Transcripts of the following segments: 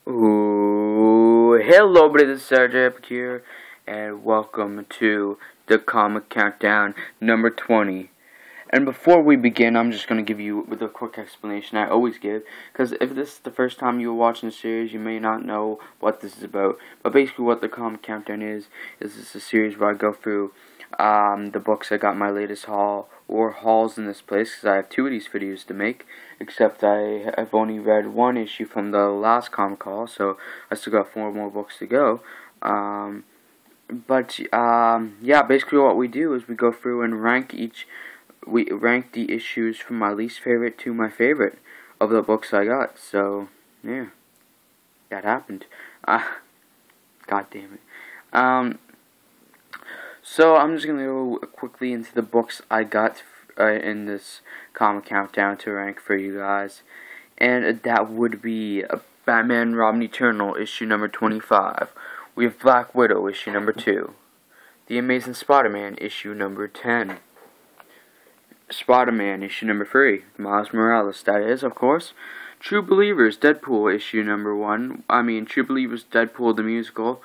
Ooh, hello, everybody, this is Serge Epic here, and welcome to the Comic Countdown number 20. And before we begin, I'm just going to give you the quick explanation I always give, because if this is the first time you were watching the series, you may not know what this is about. But basically what the Comic Countdown is this a series where I go through the books I got in my latest haul, or hauls in this place, because I have two of these videos to make, except I've only read one issue from the last comic haul, so I still got 4 more books to go. Yeah, basically what we do is we go through and we rank the issues from my least favorite to my favorite of the books I got. So, yeah, that happened. God damn it. So I'm just gonna go quickly into the books I got in this Comic Countdown to rank for you guys, and that would be Batman Robin Eternal issue number 25. We have Black Widow issue number 2, The Amazing Spider-Man issue number 10, Spider-Man issue number 3, Miles Morales, that is, of course, True Believers Deadpool issue number 1, True Believers Deadpool the musical.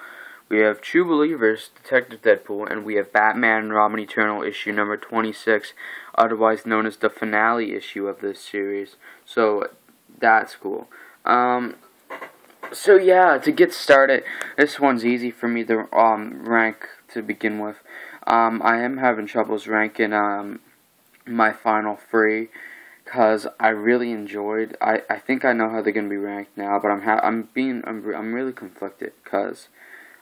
We have True Believers, Detective Deadpool, and we have Batman and Robin Eternal issue number 26, otherwise known as the finale issue of this series. So, that's cool. So yeah, to get started, this one's easy for me to rank to begin with. I am having troubles ranking my final 3, because I really enjoyed. I think I know how they're gonna be ranked now, but I'm really conflicted because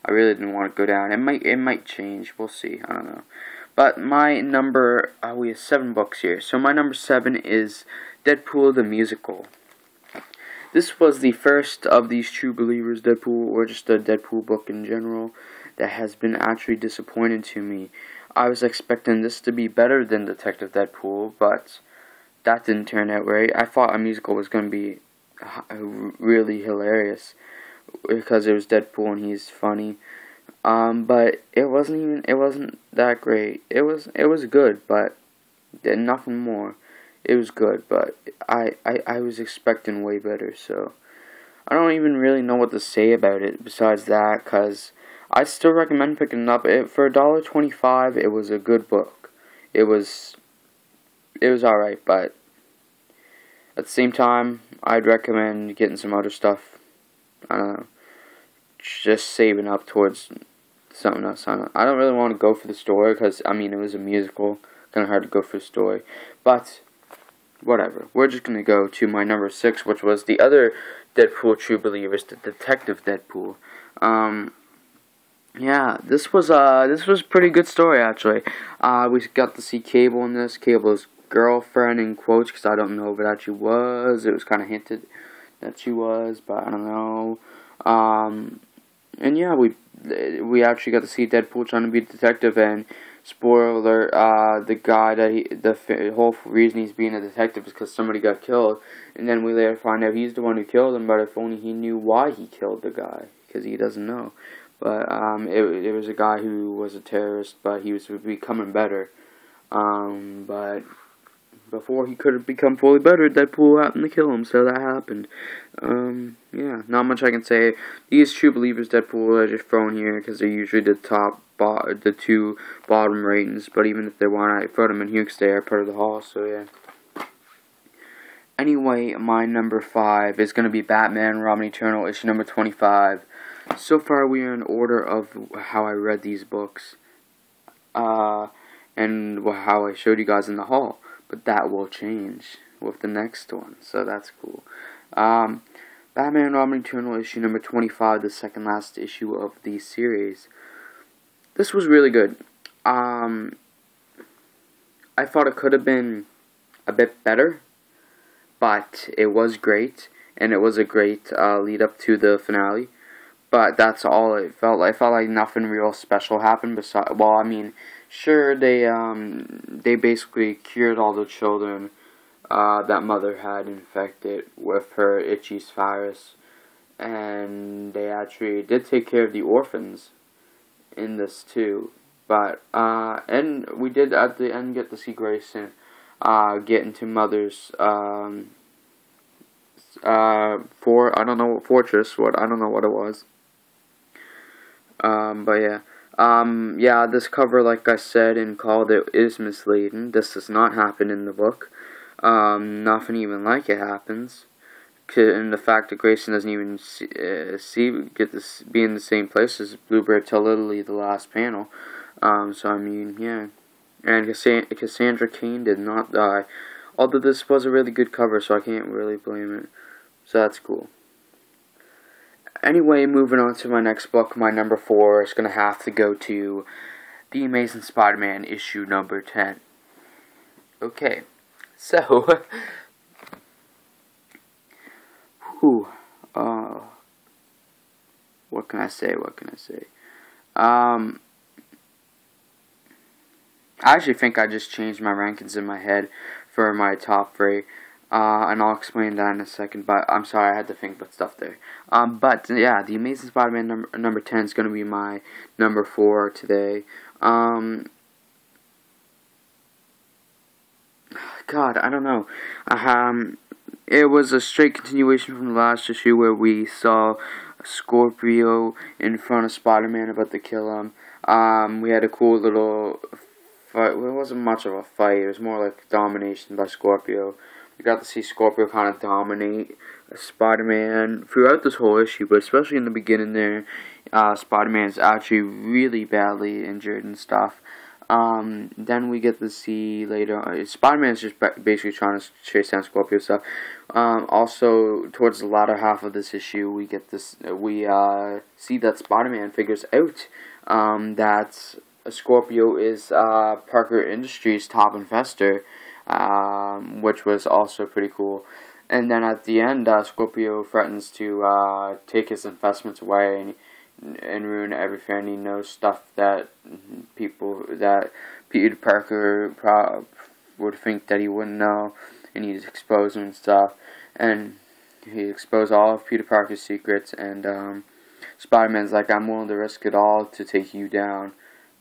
I really didn't want to go down. It might change. We'll see. I don't know. But my number, we have 7 books here. So my number 7 is Deadpool the Musical. This was the first of these True Believers Deadpool, or just a Deadpool book in general, that has been actually disappointing to me. I was expecting this to be better than Detective Deadpool, but that didn't turn out right. I thought a musical was going to be really hilarious, because it was Deadpool and he's funny, but it wasn't that great. It was good, but nothing more. It was good, but I was expecting way better, so I don't even really know what to say about it besides that, because I still recommend picking it up. For $1.25, it was a good book. It was alright, but at the same time, I'd recommend getting some other stuff. I don't know, just saving up towards something else. I don't really want to go for the story, because, it was a musical, kind of hard to go for the story, but whatever. We're just going to go to my number 6, which was the other Deadpool True Believers, the Detective Deadpool. Yeah, this was a pretty good story, actually. We got to see Cable in this. Cable's girlfriend, in quotes, because I don't know if it actually was. It was kind of hinted that she was, but I don't know. And yeah, we actually got to see Deadpool trying to be a detective, and spoiler alert, the guy that the whole reason he's being a detective is because somebody got killed, and then we later find out he's the one who killed him, but if only he knew why he killed the guy, because he doesn't know. But it was a guy who was a terrorist, but he was becoming better. But before he could have become fully better, Deadpool happened to kill him, so that happened. Yeah, not much I can say. These True Believers Deadpool are just thrown here because they're usually the 2 bottom ratings, but even if they weren't, I throw them in here because they are part of the haul, so yeah. Anyway, my number 5 is going to be Batman Robin Eternal, issue number 25. So far, we are in order of how I read these books, and how I showed you guys in the haul. But that will change with the next one, so that's cool. Batman Robin Eternal issue number 25, the second last issue of the series. This was really good. I thought it could have been a bit better, but it was great, and it was a great lead up to the finale. But that's all it felt like. I felt like nothing real special happened besides, sure, they basically cured all the children that Mother had infected with her Itchy's virus, and they actually did take care of the orphans in this too. But and we did at the end get to see Grayson get into Mother's I don't know, Fortress, I don't know what it was. But yeah. Yeah, this cover, like I said and called it, is misleading. This does not happen in the book. Nothing even like it happens. And the fact that Grayson doesn't even be in the same place as Bluebird till literally the last panel. So I mean, yeah. And Cassandra Cain did not die. Although this was a really good cover, so I can't really blame it. So that's cool. Anyway, moving on to my next book, my number 4 is going to have to go to The Amazing Spider-Man issue number 10. Okay, so, whew, what can I say, I actually think I just changed my rankings in my head for my top 3. And I'll explain that in a second, but I'm sorry, I had to think about stuff there. But, yeah, The Amazing Spider-Man number 10 is going to be my number 4 today. God, I don't know. It was a straight continuation from the last issue where we saw Scorpio in front of Spider-Man about to kill him. We had a cool little fight. Well, it wasn't much of a fight. It was more like domination by Scorpio. We got to see Scorpio kind of dominate Spider-Man throughout this whole issue, but especially in the beginning there, Spider-Man's actually really badly injured and stuff. Then we get to see later, Spider-Man's just basically trying to chase down Scorpio stuff. Also, towards the latter half of this issue, we see that Spider-Man figures out that Scorpio is Parker Industries' top investor. Which was also pretty cool. And then at the end, Scorpio threatens to take his investments away and ruin everything. He knows stuff that Peter Parker would think that he wouldn't know, and he's exposing and stuff. And he exposed all of Peter Parker's secrets, and Spider-Man's like, I'm willing to risk it all to take you down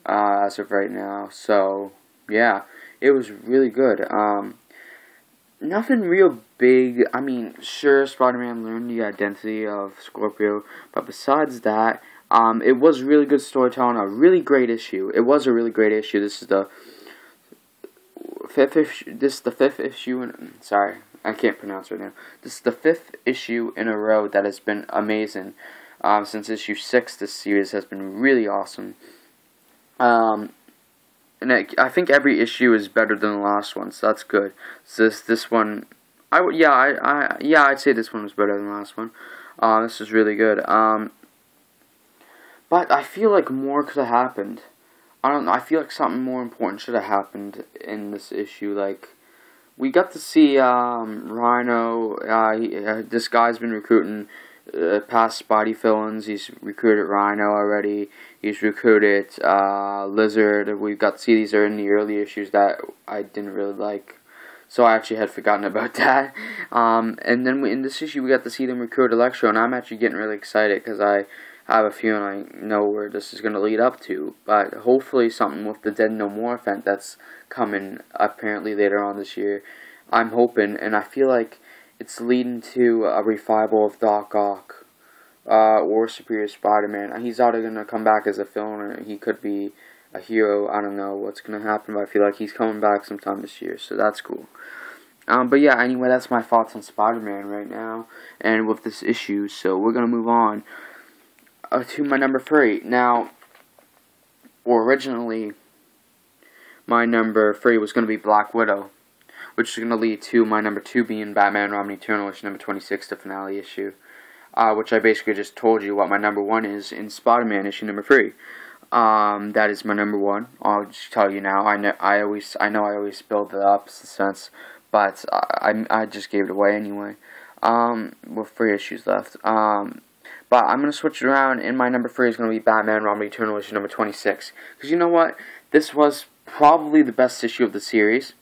as of right now. So, yeah. It was really good. Nothing real big. I mean, sure, Spider-Man learned the identity of Scorpio, but besides that, it was really good storytelling. A really great issue. It was a really great issue. This is the fifth issue. Sorry, I can't pronounce right now. This is the 5th issue in a row that has been amazing. Since issue 6, this series has been really awesome. And I think every issue is better than the last one, so that's good. So this one, I'd say this one was better than the last one. This is really good. But I feel like more could have happened. I don't know. I feel like something more important should have happened in this issue. Like, we got to see Rhino. This guy's been recruiting past Spidey villains. He's recruited Rhino already. He's recruited Lizard. We got to see these are in the early issues that I didn't really like, so I actually had forgotten about that. And then in this issue we got to see them recruit Electro, and I'm actually getting really excited because I have a feeling I know where this is going to lead up to. But hopefully something with the Dead No More event that's coming apparently later on this year. I'm hoping, and I feel like it's leading to a revival of Doc Ock, or Superior Spider-Man. He's either going to come back as a villain, or he could be a hero. I don't know what's going to happen, but I feel like he's coming back sometime this year, so that's cool. But yeah, anyway, that's my thoughts on Spider-Man right now, and with this issue, so we're going to move on to my number 3. Now, originally, my number 3 was going to be Black Widow, which is going to lead to my number 2 being Batman Robin Eternal, which is number 26, the finale issue. Which I basically just told you what my number 1 is in Spider-Man issue number 3. That is my number 1. I'll just tell you now. I know I always build it up since, but I just gave it away anyway. With 3 issues left. But I'm gonna switch it around, and my number 3 is gonna be Batman Robin Eternal issue number 26. Because you know what? This was probably the best issue of the series,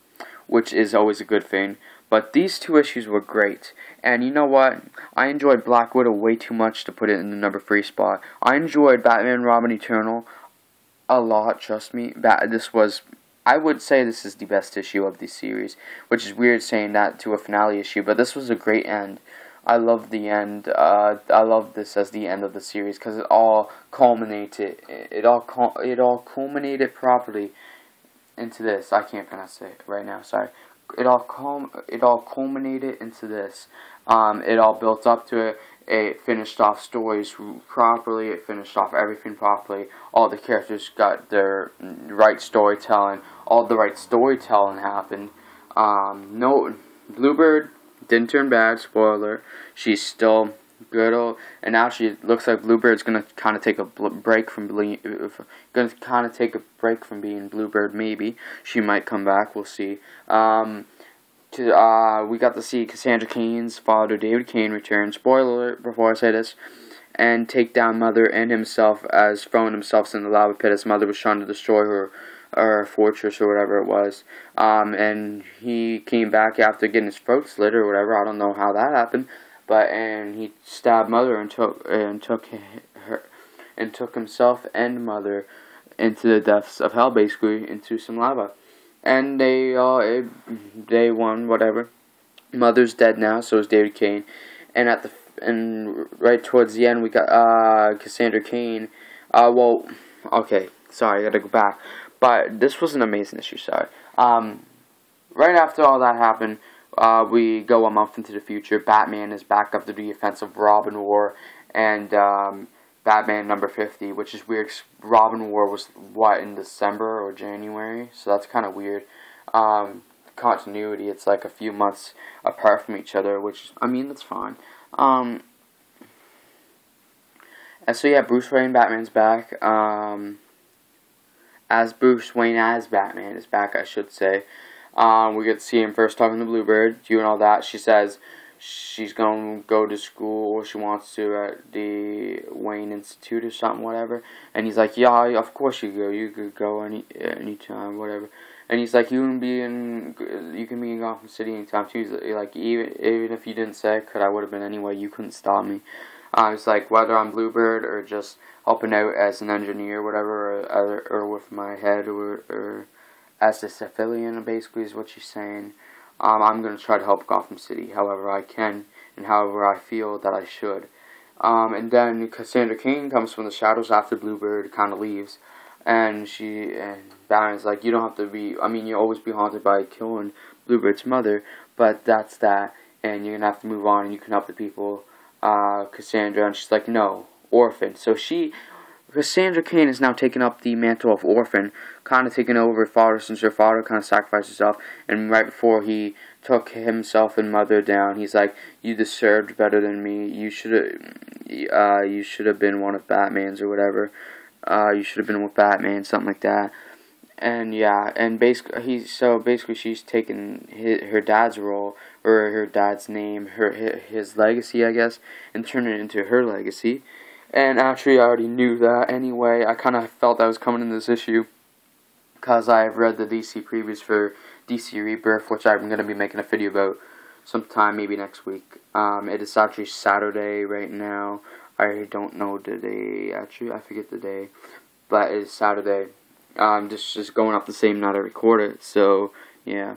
which is always a good thing. But these 2 issues were great. And you know what? I enjoyed Black Widow way too much to put it in the number 3 spot. I enjoyed Batman Robin Eternal a lot, trust me. I would say this is the best issue of the series, which is weird saying that to a finale issue, but this was a great end. I love the end. I love this as the end of the series because it all culminated. It all culminated properly into this. I can't pronounce it right now. Sorry. It all culminated into this. It all built up to it. It finished off stories properly. It finished off everything properly. All the characters got their right storytelling. All the right storytelling happened. No, Bluebird didn't turn bad. Spoiler. She's still good. And actually, it looks like Bluebird's gonna kind of take a break from being Bluebird. Maybe she might come back. We'll see. We got to see Cassandra Cain's father, David Cain, return. Spoiler alert before I say this. And take down Mother and himself as throwing himself in the lava pit as Mother was trying to destroy her fortress or whatever it was. And he came back after getting his throat slit or whatever. I don't know how that happened. And he stabbed Mother and took himself and Mother into the depths of hell, basically, into some lava. And they won, whatever. Mother's dead now, so is David Cain. And right towards the end, we got Cassandra Cain. Okay, sorry, I gotta go back. But this was an amazing issue, sorry. Right after all that happened, we go a month into the future. Batman is back after the offense of Robin War and Batman number 50, which is weird. Robin War was, in December or January? So that's kind of weird. Continuity, it's like a few months apart from each other, which, I mean, that's fine. And so, yeah, Bruce Wayne, Batman's back. As Bruce Wayne as Batman is back, I should say. We get to see him first talking to Bluebird, doing all that. She says she's going to go to school, or she wants to, at the Wayne Institute or something, whatever. And he's like, yeah, of course you go. You could go anytime, whatever. And he's like, you can be in Gotham City anytime too. He's like, even if you didn't say I could, I would have been anyway. You couldn't stop me. It's like, whether I'm Bluebird or just helping out as an engineer, whatever, or with my head, or as a civilian, basically, is what she's saying. I'm going to try to help Gotham City however I can and however I feel that I should. And then Cassandra Cain comes from the shadows after Bluebird kind of leaves. And Batman's like, you don't have to be, I mean, you'll always be haunted by killing Bluebird's mother, but that's that. And you're going to have to move on and you can help the people, Cassandra. And she's like, no, orphan. So Cassandra Cain is now taking up the mantle of orphan, kind of taking over her father since her father kind of sacrificed himself. And right before he took himself and Mother down, he's like, you deserved better than me. You should have been one of Batman's or whatever. You should have been with Batman, something like that. And yeah, and basically she's taken her dad's role, or her dad's name, his legacy, I guess, and turned it into her legacy. And actually, I already knew that anyway. I kind of felt that was coming in this issue, because I've read the DC previews for DC Rebirth, which I'm going to be making a video about sometime, maybe next week. It is actually Saturday right now. I don't know the day, actually, I forget the day, but it is Saturday. Just going up the same night I record it, so, yeah.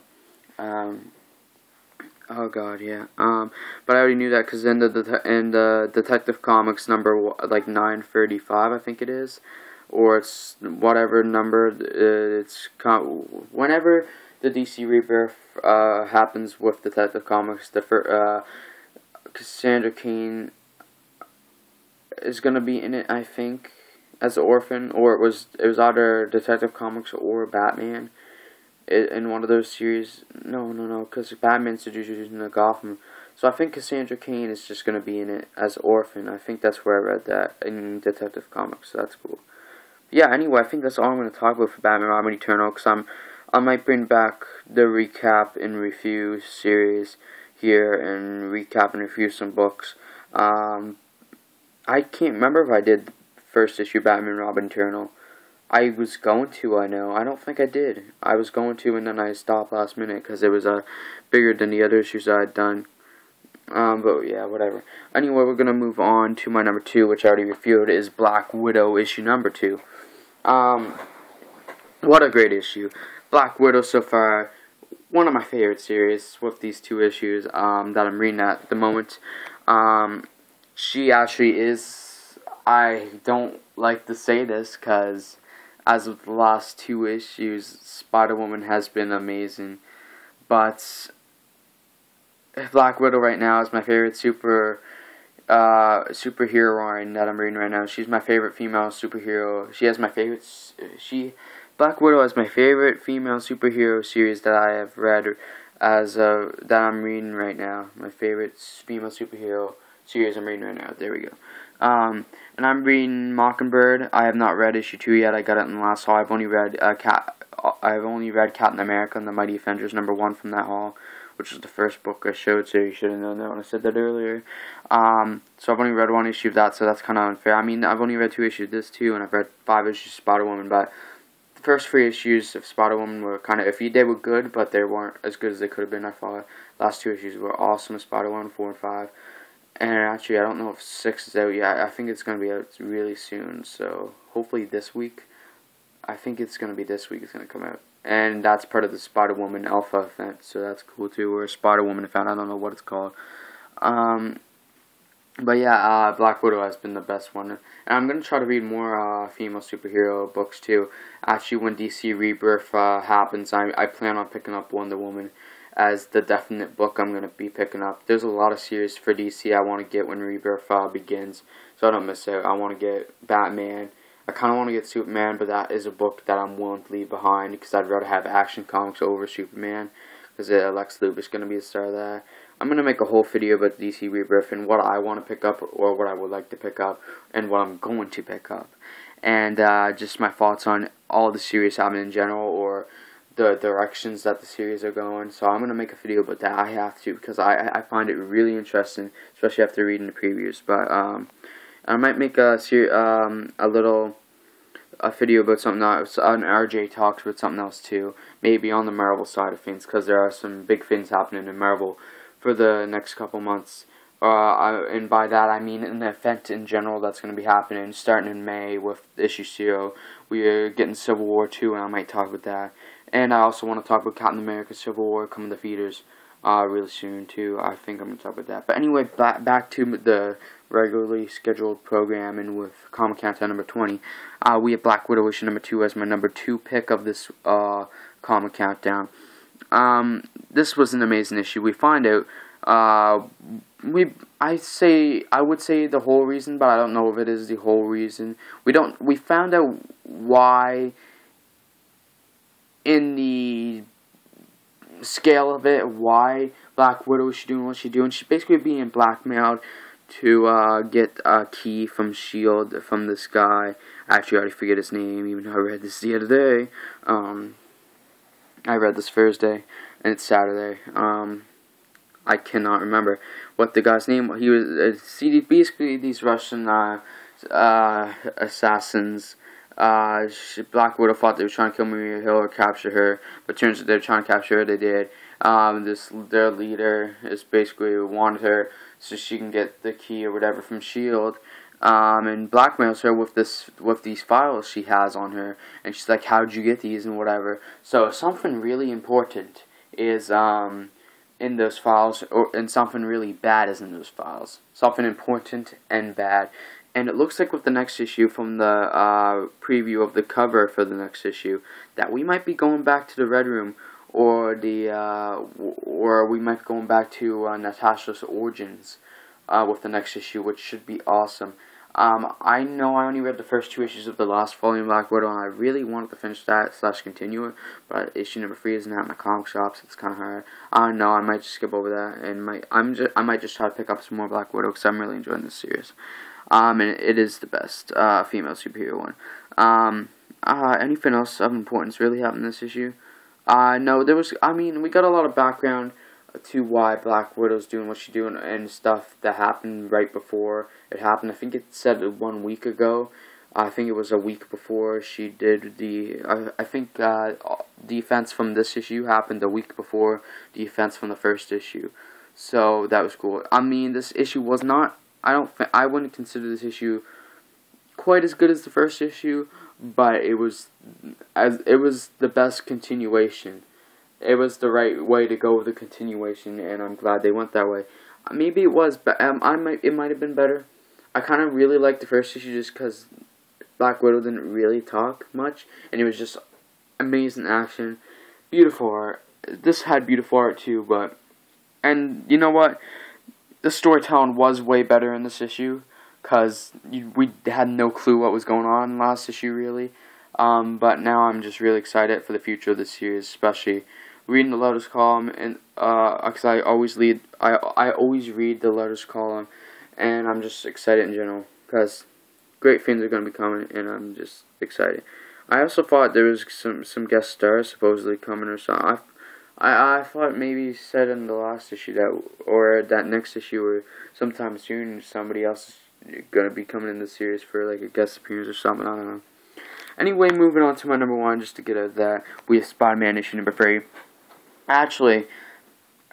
Oh god, yeah. But I already knew that because in the Detective Comics number, like 935, I think it is, or it's whatever number, whenever the DC Rebirth happens with Detective Comics, Cassandra Cain is gonna be in it, I think, as an orphan, or it was either Detective Comics or Batman. In one of those series, no, because Batman's introduced into Gotham. So I think Cassandra Cain is just going to be in it as orphan. I think that's where I read that in Detective Comics, so that's cool. But yeah, anyway, I think that's all I'm going to talk about for Batman Robin Eternal, because I might bring back the recap and review series here, and recap and review some books. I can't remember if I did the first issue Batman Robin Eternal. I was going to, I know. I don't think I did. I was going to, and then I stopped last minute because it was bigger than the other issues I had done. But yeah, whatever. Anyway, we're going to move on to my number 2, which I already reviewed, is Black Widow issue number 2. What a great issue. Black Widow so far, one of my favorite series with these 2 issues that I'm reading at the moment. She actually is, I don't like to say this because as of the last 2 issues, Spider-Woman has been amazing, but Black Widow right now is my favorite superhero that I'm reading right now. She's my favorite female superhero. Black Widow is my favorite female superhero series that I have read that I'm reading right now. My favorite female superhero series I'm reading right now. There we go. And I'm reading Mockingbird. I have not read issue 2 yet. I got it in the last haul. I've only read Captain America and the Mighty Avengers #1 from that haul, which was the first book I showed, so you should have known that when I said that earlier. So I've only read 1 issue of that, so that's kind of unfair. I mean, I've only read 2 issues of this too, and I've read 5 issues of Spider-Woman, but the first 3 issues of Spider-Woman were kind of iffy. They were good, but they weren't as good as they could have been, I thought. Last 2 issues were awesome of Spider-Woman, 4 and 5. And actually, I don't know if 6 is out yet. I think it's going to be out really soon, so hopefully this week. I think it's going to be this week it's going to come out. And that's part of the Spider-Woman Alpha event, so that's cool too. Or Spider-Woman event, I don't know what it's called. But yeah, Black Widow has been the best one. And I'm going to try to read more female superhero books too. Actually, when DC Rebirth happens, I plan on picking up Wonder Woman as the definite book I'm going to be picking up. There's a lot of series for DC I want to get when Rebirth begins, so I don't miss out. I want to get Batman. I kind of want to get Superman, but that is a book that I'm willing to leave behind because I'd rather have Action Comics over Superman because Lex Luthor is going to be the star of that. I'm going to make a whole video about DC Rebirth and what I want to pick up or what I would like to pick up and what I'm going to pick up. And just my thoughts on all the series happening in general or the directions that the series are going. So I'm going to make a video about that. I have to because I find it really interesting, especially after reading the previews. But I might make a video about something else, an RJ talks about something else too, maybe on the Marvel side of things, because there are some big things happening in Marvel for the next couple months. And by that I mean an event in general that's going to be happening starting in May with issue 0. We're getting Civil War 2, and I might talk about that. And I also want to talk about Captain America Civil War coming to theaters really soon too. I think I'm going to talk about that. But anyway, back to the regularly scheduled program, and with Comic Countdown number 20. We have Black Widow issue number 2 as my number 2 pick of this Comic Countdown. This was an amazing issue. We find out I would say the whole reason, but I don't know if it is the whole reason. We found out why in the scale of it, why Black Widow is doing what she's doing. She's basically being blackmailed to get a key from S.H.I.E.L.D. from this guy. Actually, I already forget his name, even though I read this the other day. I read this Thursday, and it's Saturday. I cannot remember what the guy's name was. He was basically these Russian assassins. Black Widow thought they were trying to kill Maria Hill or capture her, but turns out they were trying to capture her. They did. Their leader is basically wanted her so she can get the key or whatever from S.H.I.E.L.D. And blackmails her with these files she has on her, and she's like, "How'd you get these?" and whatever. So something really important is in those files, and something really bad is in those files. Something important and bad. And it looks like with the next issue, from the preview of the cover for the next issue, that we might be going back to the Red Room, or we might be going back to Natasha's origins with the next issue, which should be awesome. I know I only read the first 2 issues of the last volume of Black Widow, and I really wanted to finish that / continue it, but issue number 3 isn't out in the comic shops. It's kind of hard. I know I might just skip over that, and I might just try to pick up some more Black Widow because I'm really enjoying this series. And it is the best female superhero one. Anything else of importance really happened in this issue? No, we got a lot of background to why Black Widow's doing what she's doing and stuff that happened right before it happened. I think it said 1 week ago. I think it was a week before she did the... I think the events from this issue happened a week before the events from the first issue. So that was cool. I mean, this issue was not... I wouldn't consider this issue quite as good as the first issue, but it was the best continuation. It was the right way to go with the continuation, and I'm glad they went that way. maybe it was, but it might have been better. I kind of really liked the first issue just because Black Widow didn't really talk much, and it was just amazing action, beautiful art. This had beautiful art too, and you know what? The storytelling was way better in this issue, because we had no clue what was going on in last issue, really. But now I'm just really excited for the future of the series, especially reading the Lotus column, and because I always read the Lotus column, and I'm just excited in general, because great things are going to be coming, and I'm just excited. I also thought there was some guest stars supposedly coming or something. I thought maybe said in the last issue that next issue or sometime soon somebody else is gonna be coming in the series for like a guest appearance or something. I don't know. Anyway, moving on to my number one, just to get out of that, we have Spider-Man issue number 3. Actually,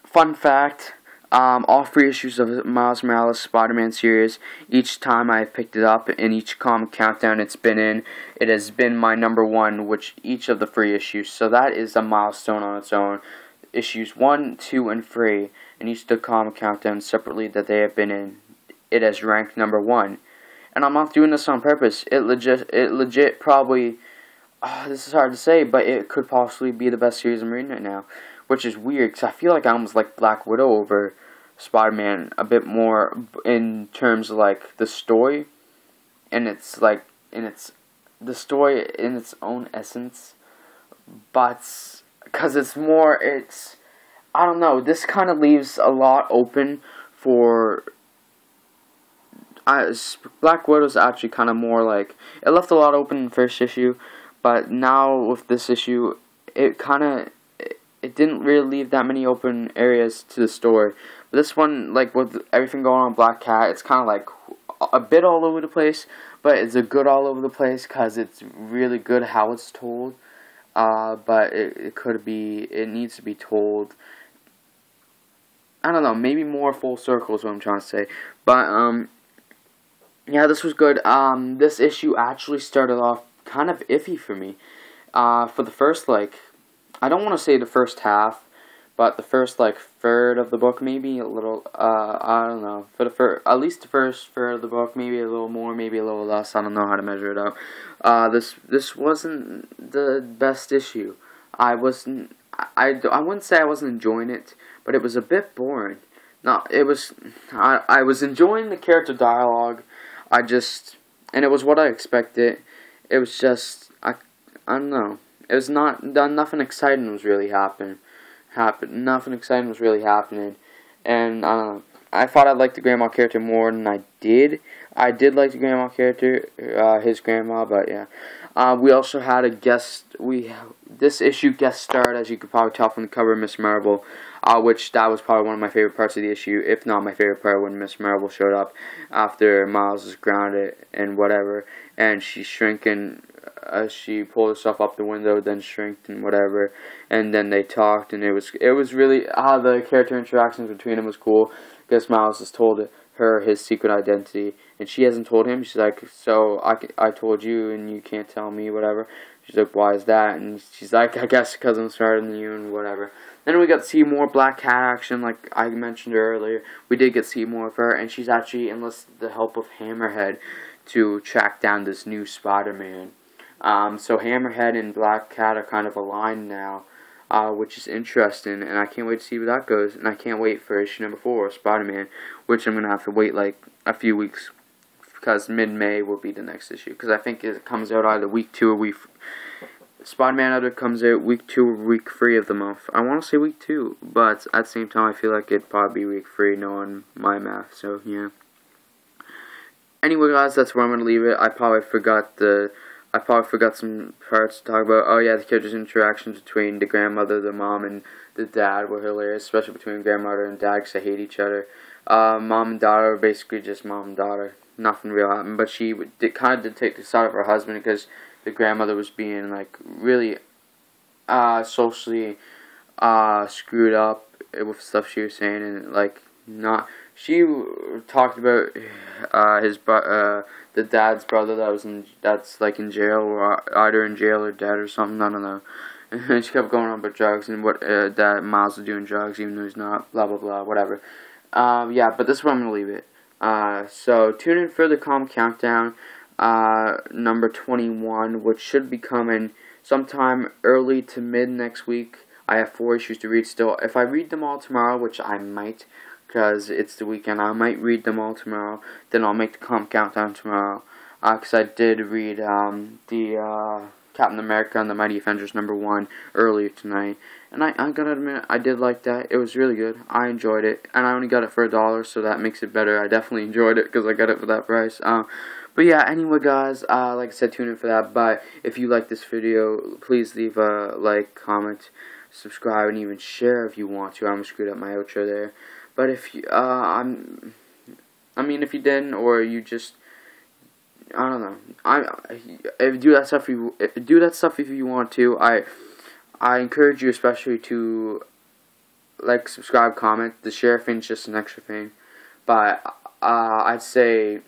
fun fact. All 3 issues of Miles Morales Spider-Man series, each time I've picked it up, in each comic countdown it's been in, it has been my number 1, which each of the 3 issues, so that is a milestone on its own. Issues 1, 2, and 3, in each of the comic countdowns separately that they have been in, it has ranked number 1. And I'm not doing this on purpose. It legit probably, this is hard to say, but it could possibly be the best series I'm reading right now. Which is weird, because I feel like I almost like Black Widow over Spider-Man a bit more in terms of like the story, and it's like the story in its own essence, but because I don't know, this kind of leaves a lot open for Black Widow's actually kind of more like, it left a lot open in the first issue, but now with this issue it didn't really leave that many open areas to the story. But this one, like with everything going on Black Cat, it's kind of like a bit all over the place, but it's a good all over the place because it's really good how it's told. But it needs to be told, I don't know, maybe more full circle is what I'm trying to say. But yeah, this was good. This issue actually started off kind of iffy for me. For the first I don't want to say the first half, but the first third of the book, maybe a little. I don't know. For at least the first third of the book, maybe a little more, maybe a little less. I don't know how to measure it out. This wasn't the best issue. I wouldn't say I wasn't enjoying it, but it was a bit boring. No, it was. I was enjoying the character dialogue. And it was what I expected. It was just I don't know. It was nothing exciting was really happening. Nothing exciting was really happening, and I don't know. I thought I'd like the grandma character more than I did. I did like the grandma character, his grandma, but yeah. We also had a guest. This issue guest starred, as you could probably tell from the cover, Miss Marvel, which that was probably one of my favorite parts of the issue, if not my favorite part, when Miss Marvel showed up after Miles was grounded and whatever, and she's shrinking. She pulled herself up the window, then shrinked and whatever, and then they talked, and it was really how the character interactions between them was cool, because Miles has told her his secret identity, and she hasn't told him. She's like, so I told you, and you can't tell me, whatever. She's like, why is that? And she's like, I guess because I'm smarter than you, and whatever. Then we got to see more Black Cat action, like I mentioned earlier. We did get to see more of her, and she's actually enlisted the help of Hammerhead to track down this new Spider-Man. So Hammerhead and Black Cat are kind of aligned now, which is interesting, and I can't wait to see where that goes, and I can't wait for issue number 4 of Spider-Man, which I'm going to have to wait like a few weeks, because mid-May will be the next issue, because I think it comes out either week 2 or week... Spider-Man either comes out week 2 or week 3 of the month. I want to say week 2, but at the same time I feel like it'd probably be week 3 knowing my math, so yeah. Anyway guys, that's where I'm going to leave it. I probably forgot some parts to talk about. Oh yeah, the characters' interactions between the grandmother, the mom, and the dad were hilarious, especially between grandmother and dad, because they hate each other. Mom and daughter were basically just mom and daughter. Nothing real happened, but she kind of did take the side of her husband, because the grandmother was being like really socially screwed up with stuff she was saying, and like not. She talked about the dad's brother that's like in jail, or either in jail or dead or something. I don't know. And she kept going on about drugs and what that Miles was doing drugs even though he's not. Blah blah blah. Whatever. Yeah, but this is where I'm gonna leave it. So tune in for the Calm Countdown, number 21, which should be coming sometime early to mid next week. I have 4 issues to read still. If I read them all tomorrow, which I might, because it's the weekend, I might read them all tomorrow. Then I'll make the Calm Countdown tomorrow. Because I did read the Captain America and the Mighty Avengers number 1 earlier tonight. And I gotta admit, I did like that. It was really good. I enjoyed it. And I only got it for $1, so that makes it better. I definitely enjoyed it because I got it for that price. But yeah, anyway guys, like I said, tune in for that. But if you like this video, please leave a like, comment, subscribe, and even share if you want to. I'm screwed up my outro there. But if you, I mean, if you didn't, or you just, I don't know. Do that stuff if you want to. I encourage you especially to like, subscribe, comment. The share thing's just an extra thing. But I'd say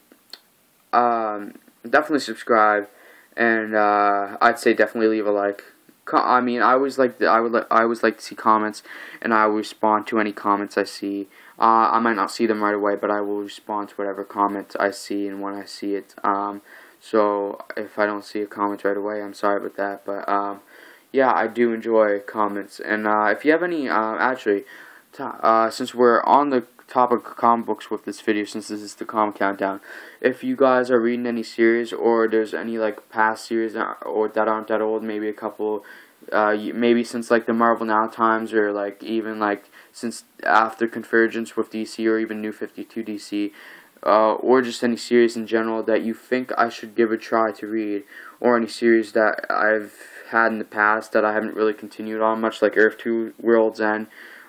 definitely subscribe, and I'd say definitely leave a like. I mean, I always like to see comments, and I will respond to any comments I see. I might not see them right away, but I will respond to whatever comment I see and when I see it. So if I don't see a comment right away, I'm sorry about that. But yeah, I do enjoy comments, and if you have any, actually, since we're on the topic of comic books with this video, since this is the Calm Countdown, if you guys are reading any series, or there's any like past series or that aren't that old, maybe a couple, maybe since like the Marvel Now times, or like even like since after Convergence with DC, or even New 52 DC, or just any series in general that you think I should give a try to read, or any series that I've had in the past that I haven't really continued on much, like Earth 2 World's End,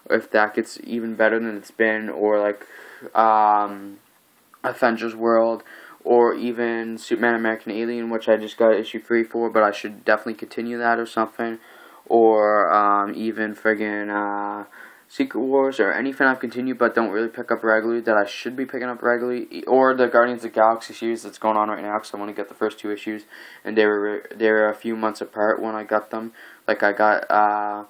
if that gets even better than it's been, or like Avengers World, or even Superman American Alien, which I just got issue 3 for, but I should definitely continue that or something, or even friggin' Secret Wars, or anything I've continued but don't really pick up regularly that I should be picking up regularly, or the Guardians of the Galaxy series that's going on right now, because I want to get the first 2 issues, and they were a few months apart when I got them. Like, I got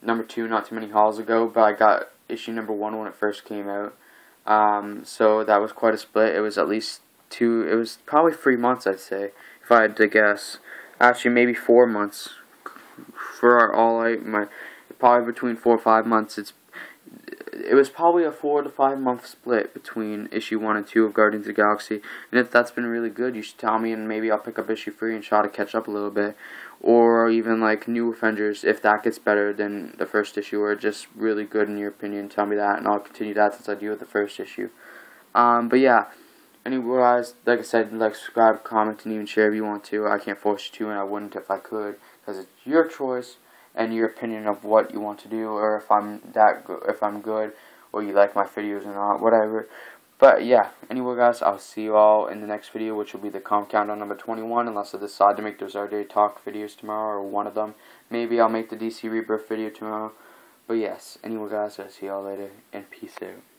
number 2 not too many hauls ago, but I got issue number 1 when it first came out. So that was quite a split. It was at least 2, it was probably 3 months, I'd say, if I had to guess. Actually, maybe 4 months. For probably between 4 or 5 months. It was probably a 4 to 5 month split between issue 1 and 2 of Guardians of the Galaxy. And if that's been really good, you should tell me, and maybe I'll pick up issue 3 and try to catch up a little bit. Or even like New Avengers, if that gets better than the first issue, or just really good in your opinion, tell me that, and I'll continue that since I do with the first issue. But yeah, anyway guys, like I said, like, subscribe, comment, and even share if you want to. I can't force you to, and I wouldn't if I could, because it's your choice and your opinion of what you want to do, or if I'm good, or you like my videos or not, whatever. But yeah, anyway guys, I'll see you all in the next video, which will be the Calm Countdown number 21, unless I decide to make those Our Day Talk videos tomorrow, or one of them. Maybe I'll make the DC Rebirth video tomorrow. But yes, anyway guys, I'll see you all later, and peace out.